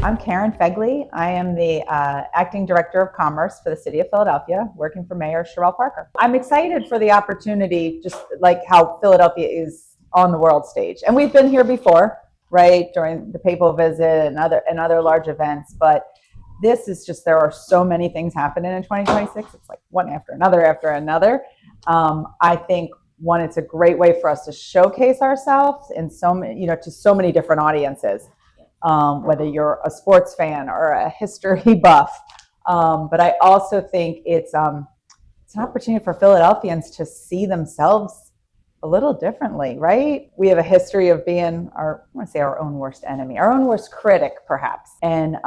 I'm Karen Fegely. I am the Acting Director of Commerce for the City of Philadelphia, working for Mayor Sherelle Parker. I'm excited for the opportunity, just like how Philadelphia is on the world stage. And we've been here before, right, during the papal visit and other large events, but this is just, there are so many things happening in 2026. It's like one after another. I think one, it's a great way for us to showcase ourselves in so many, to so many different audiences. Whether you're a sports fan or a history buff. But I also think it's an opportunity for Philadelphians to see themselves a little differently, right? We have a history of being our own worst enemy, our own worst critic, perhaps. And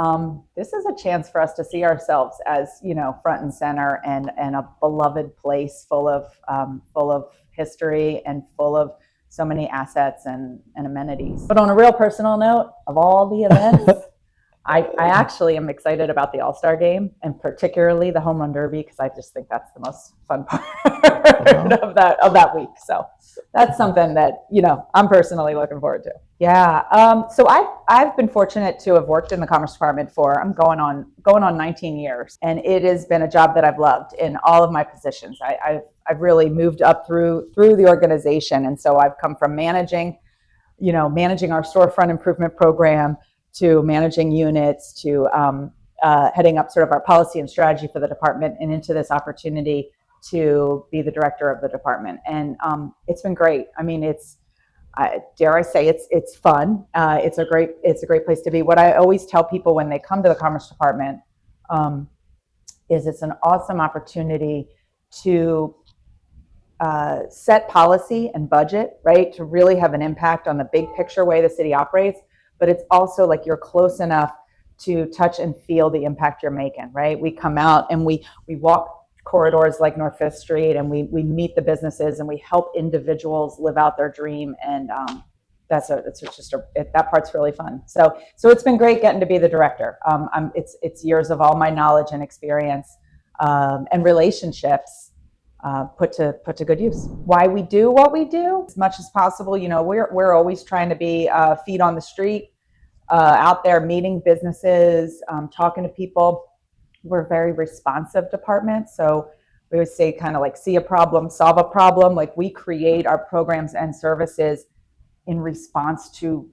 this is a chance for us to see ourselves as, front and center and a beloved place full of history and full of so many assets and amenities. But on a real personal note, of all the events, I actually am excited about the All-Star Game, and particularly the Home Run Derby, because I just think that's the most fun part of that week. So that's something that I'm personally looking forward to. Yeah. So I've been fortunate to have worked in the Commerce Department for going on 19 years, and it has been a job that I've loved in all of my positions. I've really moved up through the organization, and so I've come from managing our storefront improvement program to managing units to heading up sort of our policy and strategy for the department, and into this opportunity to be the director of the department. And it's been great. I mean, dare I say it's fun. It's a great place to be. What I always tell people when they come to the Commerce Department is it's an awesome opportunity to set policy and budget, right? To really have an impact on the big picture way the city operates. But it's also like you're close enough to touch and feel the impact you're making, right? We come out and we walk corridors like North Fifth Street, and we meet the businesses, and we help individuals live out their dream. And that part's really fun. So it's been great getting to be the director. It's years of all my knowledge and experience and relationships put to good use. Why we do what we do, as much as possible, we're always trying to be feet on the street, out there meeting businesses, talking to people. We're a very responsive department, so we always say kind of like see a problem, solve a problem. Like we create our programs and services in response to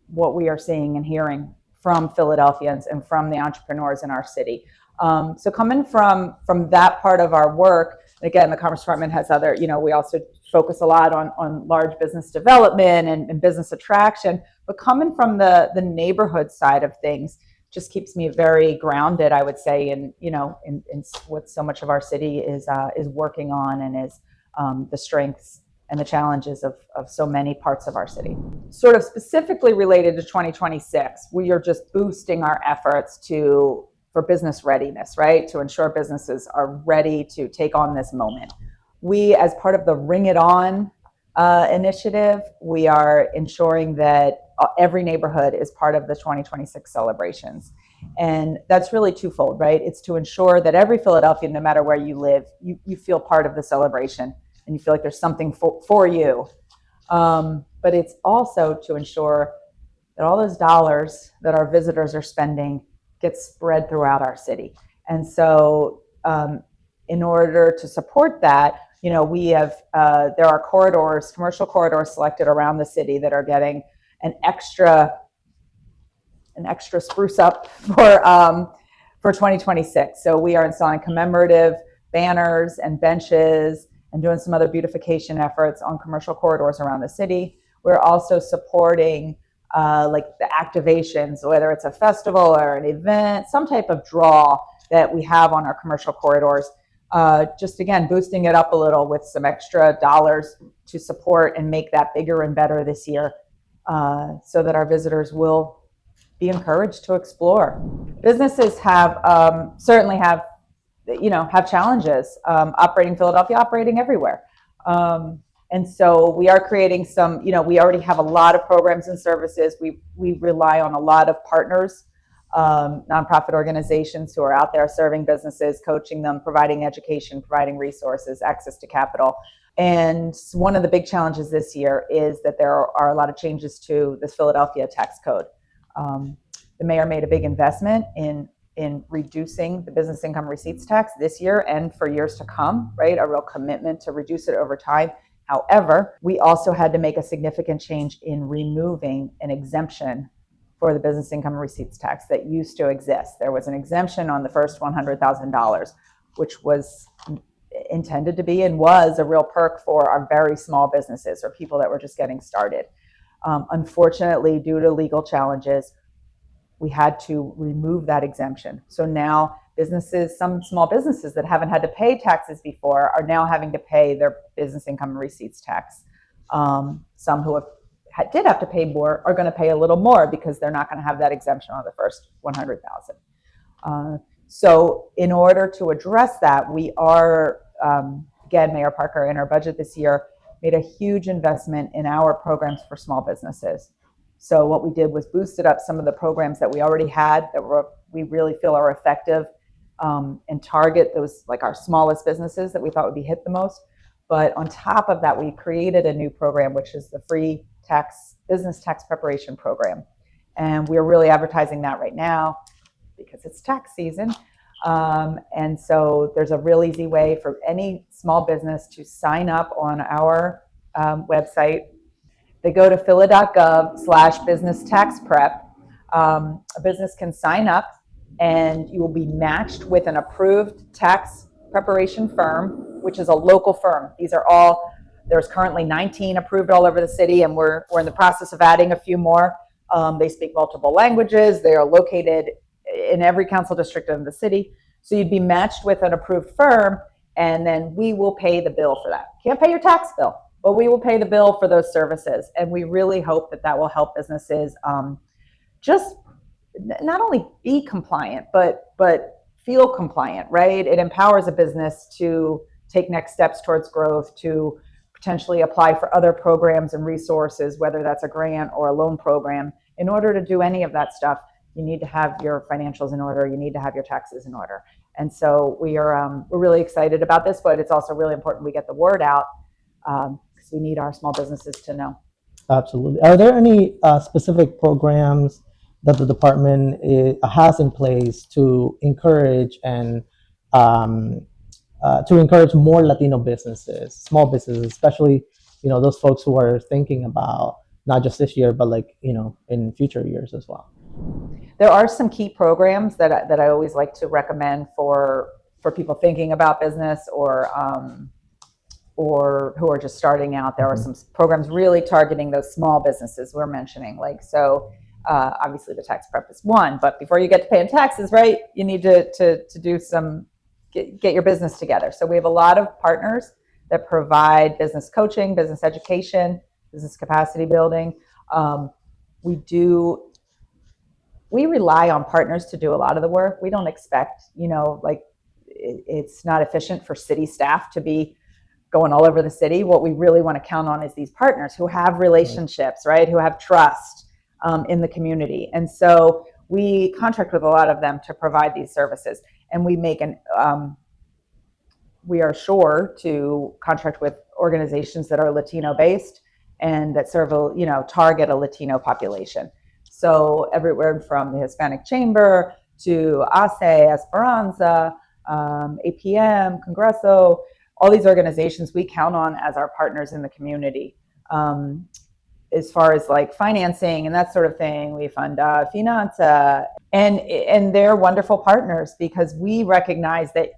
what we are seeing and hearing from Philadelphians and from the entrepreneurs in our city. So coming from that part of our work, again, the Commerce Department has other, we also focus a lot on large business development and business attraction, but coming from the neighborhood side of things just keeps me very grounded, I would say, in what so much of our city is working on, and is the strengths and the challenges of so many parts of our city. Sort of specifically related to 2026, we are just boosting our efforts for business readiness, right? To ensure businesses are ready to take on this moment. We, as part of the Ring It On initiative, we are ensuring that every neighborhood is part of the 2026 celebrations. And that's really twofold, right? It's to ensure that every Philadelphian, no matter where you live, you feel part of the celebration and you feel like there's something for you. But it's also to ensure that all those dollars that our visitors are spending get spread throughout our city. And so in order to support that, we have, there are corridors, commercial corridors selected around the city that are getting an extra spruce up for 2026. So we are installing commemorative banners and benches and doing some other beautification efforts on commercial corridors around the city. We're also supporting like the activations, whether it's a festival or an event, some type of draw that we have on our commercial corridors. Just again, boosting it up a little with some extra dollars to support and make that bigger and better this year, so that our visitors will be encouraged to explore. Businesses certainly have challenges operating Philadelphia, operating everywhere. And so we are creating some, we already have a lot of programs and services. We rely on a lot of partners, nonprofit organizations who are out there serving businesses, coaching them, providing education, providing resources, access to capital. And one of the big challenges this year is that there are a lot of changes to this Philadelphia tax code. the mayor made a big investment in reducing the business income receipts tax this year and for years to come, right? A real commitment to reduce it over time. However, we also had to make a significant change in removing an exemption for the business income receipts tax that used to exist. There was an exemption on the first $100,000, which was intended to be and was a real perk for our very small businesses or people that were just getting started. Unfortunately, due to legal challenges, we had to remove that exemption. So now businesses, some small businesses that haven't had to pay taxes before are now having to pay their business income receipts tax. Some who did have to pay more are going to pay a little more because they're not going to have that exemption on the first 100,000. So in order to address that, we are, again, Mayor Parker in our budget this year made a huge investment in our programs for small businesses. So what we did was boosted up some of the programs that we already had that we really feel are effective and target those, like our smallest businesses that we thought would be hit the most. But on top of that, we created a new program, which is the free business tax preparation program. And we're really advertising that right now because it's tax season. And so there's a real easy way for any small business to sign up on our website. They go to phila.gov/business tax prep. A business can sign up and you will be matched with an approved tax preparation firm, which is a local firm. There's currently 19 approved all over the city, and we're in the process of adding a few more. They speak multiple languages. They are located in every council district of the city. So you'd be matched with an approved firm, and then we will pay the bill for that. Can't pay your tax bill, but we will pay the bill for those services. And we really hope that will help businesses just not only be compliant, but feel compliant, right? It empowers a business to take next steps towards growth, to potentially apply for other programs and resources, whether that's a grant or a loan program. In order to do any of that stuff, you need to have your financials in order. You need to have your taxes in order. And so we're really excited about this, but it's also really important we get the word out because we need our small businesses to know. Absolutely. Are there any specific programs that the department has in place to encourage and to encourage more Latino businesses, small businesses, especially those folks who are thinking about not just this year, but in future years as well? There are some key programs that I always like to recommend for people thinking about business or who are just starting out. There are some programs really targeting those small businesses we're mentioning. Obviously the tax prep is one, but before you get to paying taxes, right, you need to do get your business together. So we have a lot of partners that provide business coaching, business education, business capacity building. We rely on partners to do a lot of the work. We don't expect, it's not efficient for city staff to be going all over the city. What we really want to count on is these partners who have relationships, right? Who have trust in the community. And so we contract with a lot of them to provide these services. And we are sure to contract with organizations that are Latino based and that target a Latino population. So everywhere from the Hispanic Chamber to ASE, Esperanza, APM, Congreso, all these organizations we count on as our partners in the community. As far as financing and that sort of thing, we fund Finanza, and they're wonderful partners because we recognize that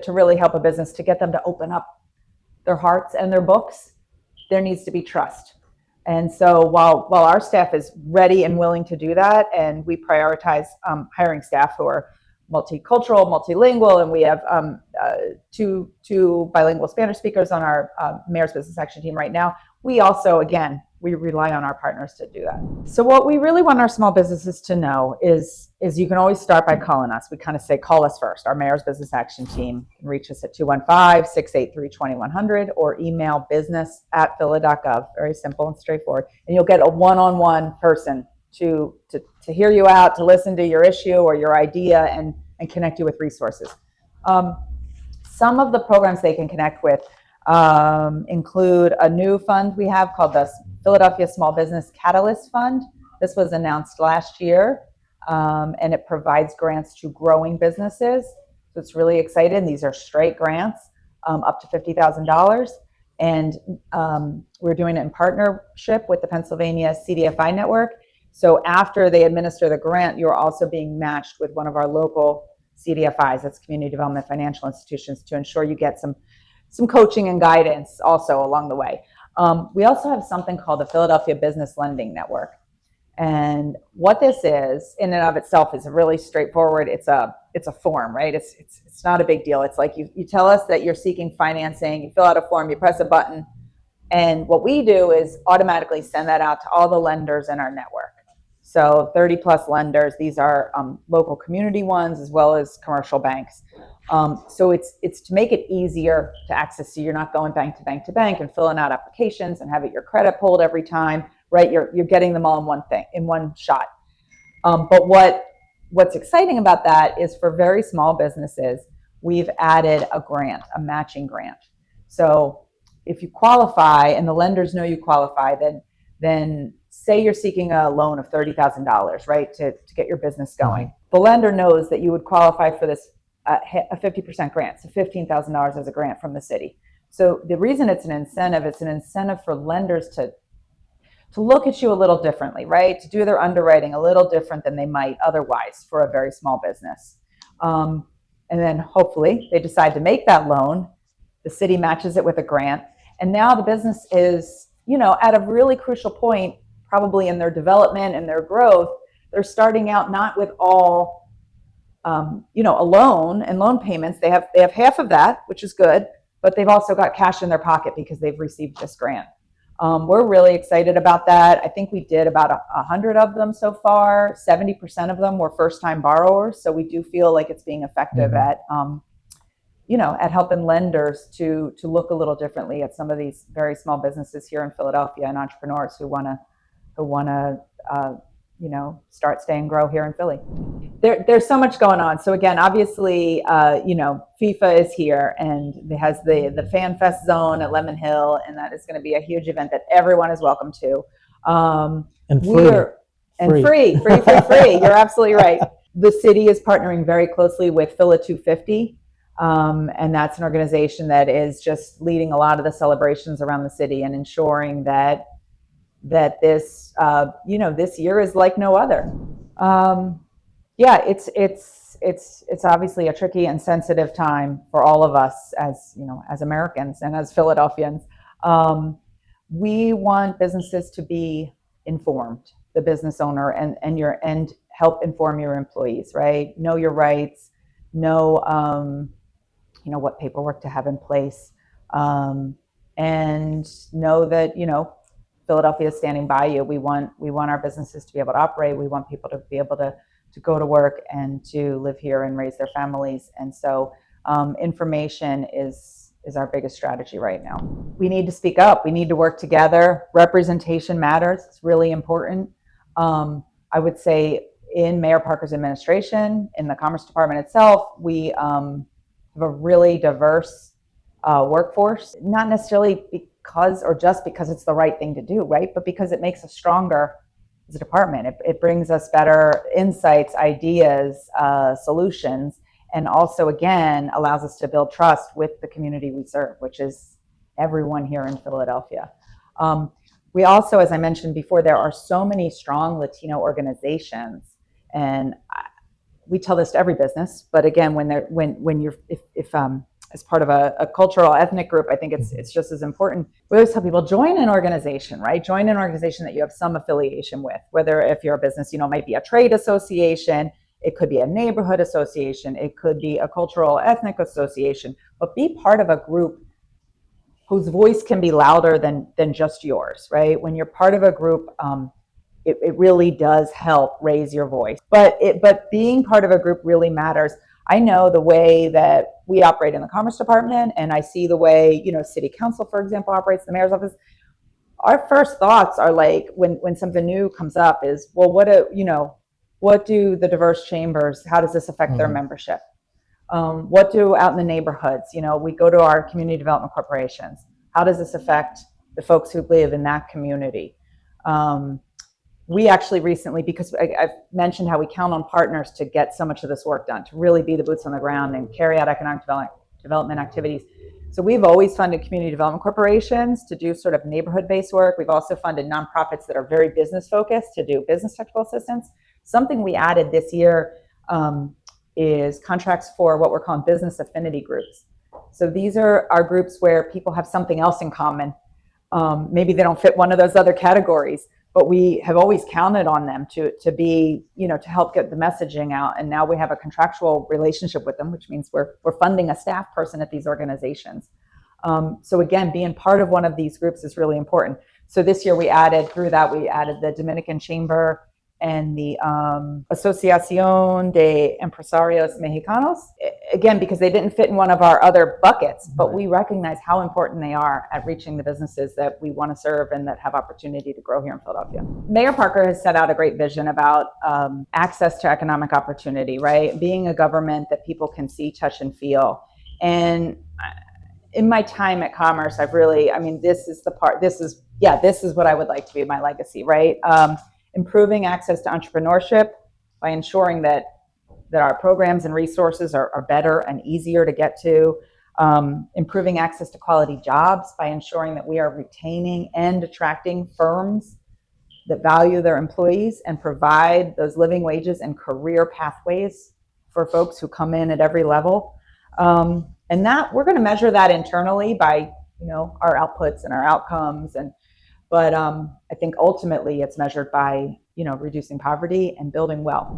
to really help a business, to get them to open up their hearts and their books, there needs to be trust. And so while our staff is ready and willing to do that, and we prioritize hiring staff who are multicultural, multilingual, and we have two bilingual Spanish speakers on our Mayor's Business Action team right now, we also, again, we rely on our partners to do that. So what we really want our small businesses to know is you can always start by calling us. We kind of say, call us first. Our Mayor's Business Action team can reach us at 215-683-2100 or email business@phila.gov. Very simple and straightforward. And you'll get a one-on-one person to hear you out, to listen to your issue or your idea and connect you with resources. Some of the programs they can connect with include a new fund we have called the Philadelphia Small Business Catalyst Fund. This was announced last year. and it provides grants to growing businesses. So it's really exciting. These are straight grants, up to $50,000. And we're doing it in partnership with the Pennsylvania CDFI network. So after they administer the grant, you're also being matched with one of our local CDFIs, that's Community Development Financial Institutions, to ensure you get some coaching and guidance also along the way. We also have something called the Philadelphia Business Lending Network. And what this is, in and of itself, is really straightforward. It's a form, right? It's not a big deal. It's like you tell us that you're seeking financing, you fill out a form, you press a button, and what we do is automatically send that out to all the lenders in our network. So 30 plus lenders. These are local community ones as well as commercial banks. So it's to make it easier to access. So you're not going bank to bank to bank and filling out applications and having your credit pulled every time, right? You're getting them all in one shot. But what's exciting about that is for very small businesses, we've added a grant, a matching grant. So if you qualify and the lenders know you qualify, then say you're seeking a loan of $30,000, right, to get your business going. The lender knows that you would qualify for this a 50% grant, so $15,000 as a grant from the city. So the reason it's an incentive for lenders to look at you a little differently, right? To do their underwriting a little different than they might otherwise for a very small business. And then hopefully they decide to make that loan. The city matches it with a grant. And now the business is, at a really crucial point, probably in their development and their growth. They're starting out not with all, a loan and loan payments. They have half of that, which is good, but they've also got cash in their pocket because they've received this grant. We're really excited about that. I think we did about 100 of them so far. 70% of them were first-time borrowers. So we do feel like it's being effective at helping lenders to look a little differently at some of these very small businesses here in Philadelphia and entrepreneurs who want to start, stay, and grow here in Philly. There's so much going on. So again, obviously, FIFA is here and it has the Fan Fest zone at Lemon Hill, and that is going to be a huge event that everyone is welcome to. And free. Free. You're absolutely right. The city is partnering very closely with Phila 250. And that's an organization that is just leading a lot of the celebrations around the city and ensuring that this, this year is like no other. It's obviously a tricky and sensitive time for all of us as Americans and as Philadelphians. We want businesses to be informed, the business owner and help inform your employees, right? Know your rights, know what paperwork to have in place, and know that, Philadelphia is standing by you. We want our businesses to be able to operate. We want people to be able to go to work and to live here and raise their families. And so information is our biggest strategy right now. We need to speak up. We need to work together. Representation matters. It's really important. I would say in Mayor Parker's administration, in the Commerce Department itself, we have a really diverse workforce, not necessarily just because it's the right thing to do, right? But because it makes us stronger as a department. It brings us better insights, ideas, solutions, and also, again, allows us to build trust with the community we serve, which is everyone here in Philadelphia. We also, as I mentioned before, there are so many strong Latino organizations, and we tell this to every business, but again, when you're as part of a cultural ethnic group, I think it's just as important. We always tell people, join an organization, right? Join an organization that you have some affiliation with, whether if you're a business, it might be a trade association, it could be a neighborhood association, it could be a cultural ethnic association, but be part of a group whose voice can be louder than just yours, right? When you're part of a group, it really does help raise your voice. But being part of a group really matters. I know the way that we operate in the Commerce Department, and I see the way, City Council, for example, operates, the mayor's office. Our first thoughts are like, when something new comes up is, well, what do the diverse chambers, how does this affect their membership? What do out in the neighborhoods? We go to our community development corporations. How does this affect the folks who live in that community? we actually recently, because I've mentioned how we count on partners to get so much of this work done, to really be the boots on the ground and carry out economic development activities. So we've always funded community development corporations to do sort of neighborhood-based work. We've also funded nonprofits that are very business-focused to do business technical assistance. Something we added this year is contracts for what we're calling business affinity groups. So these are our groups where people have something else in common. Maybe they don't fit one of those other categories, but we have always counted on them to be, to help get the messaging out. And now we have a contractual relationship with them, which means we're funding a staff person at these organizations. So again, being part of one of these groups is really important. So this year we added the Dominican Chamber and the Asociación de Empresarios Mexicanos, again, because they didn't fit in one of our other buckets, but we recognize how important they are at reaching the businesses that we want to serve and that have opportunity to grow here in Philadelphia. Mayor Parker has set out a great vision about access to economic opportunity, right? Being a government that people can see, touch, and feel. And in my time at Commerce, this is what I would like to be my legacy, right? Improving access to entrepreneurship by ensuring that our programs and resources are better and easier to get to. Improving access to quality jobs by ensuring that we are retaining and attracting firms that value their employees and provide those living wages and career pathways for folks who come in at every level. And that we're going to measure that internally by, our outputs and our outcomes. But I think ultimately it's measured by, reducing poverty and building wealth.